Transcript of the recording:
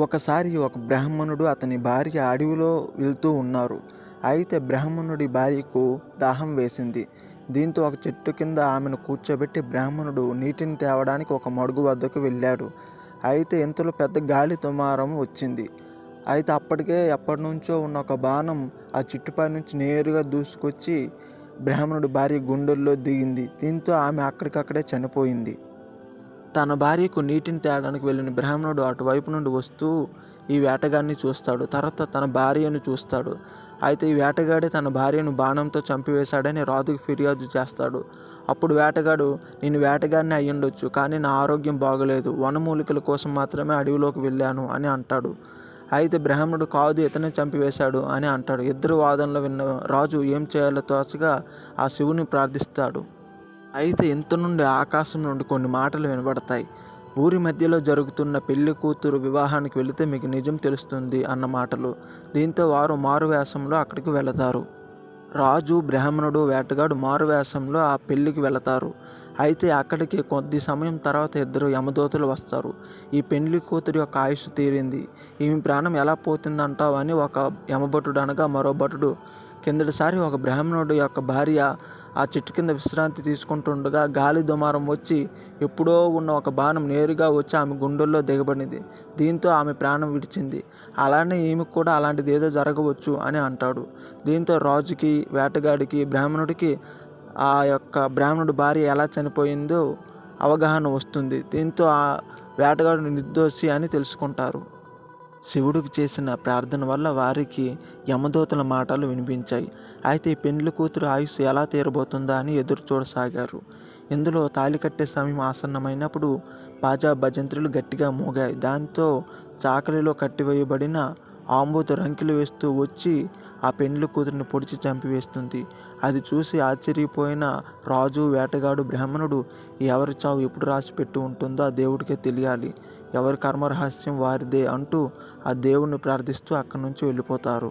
ఒకసారి ఒక బ్రాహ్మణుడు అతని భార్య అడవిలో వెళ్తూ ఉన్నారు. అయితే బ్రాహ్మణుడి భార్యకు దాహం వేసింది. దీంతో ఒక చెట్టు కింద ఆమెను కూర్చోబెట్టి బ్రాహ్మణుడు నీటిని తేవడానికి ఒక మడుగు వద్దకు వెళ్ళాడు. అయితే ఇంతలో పెద్ద గాలి దుమారం వచ్చింది. అయితే అప్పటికే ఎప్పటినుంచో ఉన్న ఒక బాణం ఆ చెట్టుపై నుంచి నేరుగా దూసుకొచ్చి బ్రాహ్మణుడి భార్య గుండెల్లో దిగింది. దీంతో ఆమె అక్కడికక్కడే చనిపోయింది. తన భార్యకు నీటిని తేడానికి వెళ్ళిన బ్రాహ్మణుడు అటువైపు నుండి వస్తూ ఈ వేటగాడిని చూస్తాడు. తర్వాత తన భార్యను చూస్తాడు. అయితే ఈ వేటగాడే తన భార్యను బాణంతో చంపివేశాడని రాజుకు ఫిర్యాదు చేస్తాడు. అప్పుడు వేటగాడు, నేను వేటగాడిని అయ్యుండొచ్చు, కానీ నా ఆరోగ్యం బాగలేదు, వనమూలికల కోసం మాత్రమే అడవిలోకి వెళ్ళాను అని అంటాడు. అయితే బ్రాహ్మణుడు, కాదు, ఇతనే చంపివేశాడు అని అంటాడు. ఇద్దరు వాదనలు విన్న రాజు ఏం చేయాలో తోచగా ఆ శివుని ప్రార్థిస్తాడు. అయితే ఇంత నుండి ఆకాశం నుండి కొన్ని మాటలు వినబడతాయి. ఊరి మధ్యలో జరుగుతున్న పెళ్లి కూతురు వివాహానికి వెళితే మీకు నిజం తెలుస్తుంది అన్న మాటలు. దీంతో వారు మారువేషంలో అక్కడికి వెళతారు. రాజు, బ్రాహ్మణుడు, వేటగాడు మారువేషంలో ఆ పెళ్లికి వెళతారు. అయితే అక్కడికి కొద్ది సమయం తర్వాత ఇద్దరు యమదూతలు వస్తారు. ఈ పెళ్లి కూతురు యొక్క ఆయుష్ తీరింది, ఈమె ప్రాణం ఎలా పోతుందంటావు అని ఒక యమభటుడు అనగా మరో భటుడు, కిందటిసారి ఒక బ్రాహ్మణుడు యొక్క భార్య ఆ చెట్టు కింద విశ్రాంతి తీసుకుంటుండగా గాలి దుమారం వచ్చి ఎప్పుడో ఉన్న ఒక బాణం నేరుగా వచ్చి ఆమె గుండెల్లో దిగబడింది. దీంతో ఆమె ప్రాణం విడిచింది. అలానే ఈమెకు కూడా అలాంటిది ఏదో జరగవచ్చు అని అంటాడు. దీంతో రాజుకి, వేటగాడికి, బ్రాహ్మణుడికి ఆ యొక్క బ్రాహ్మణుడి భార్య ఎలా చనిపోయిందో అవగాహన వస్తుంది. దీంతో ఆ వేటగాడు నిర్దోషి అని తెలుసుకుంటారు. శివుడికి చేసిన ప్రార్థన వల్ల వారికి యమదూతల మాటలు వినిపించాయి. అయితే ఈ పెండ్లి కూతురు ఆయుస్సు ఎలా తీరబోతుందా అని ఎదురు చూడసాగారు. ఇందులో తాళి కట్టే సమయం ఆసన్నమైనప్పుడు బాజా భజంత్రులు గట్టిగా మోగాయి. దాంతో చాకలిలో కట్టివేయబడిన ఆంబోతు రంకెలు వేస్తూ వచ్చి ఆ పెండ్లి కూతురిని పొడిచి చంపివేస్తుంది. అది చూసి ఆశ్చర్యపోయిన రాజు, వేటగాడు, బ్రాహ్మణుడు, ఎవరి చావు ఎప్పుడు రాసి పెట్టి ఉంటుందో ఆ దేవుడికే తెలియాలి, ఎవరి కర్మరహస్యం వారిదే అంటూ ఆ దేవుణ్ణి ప్రార్థిస్తూ అక్కడి నుంచి వెళ్ళిపోతారు.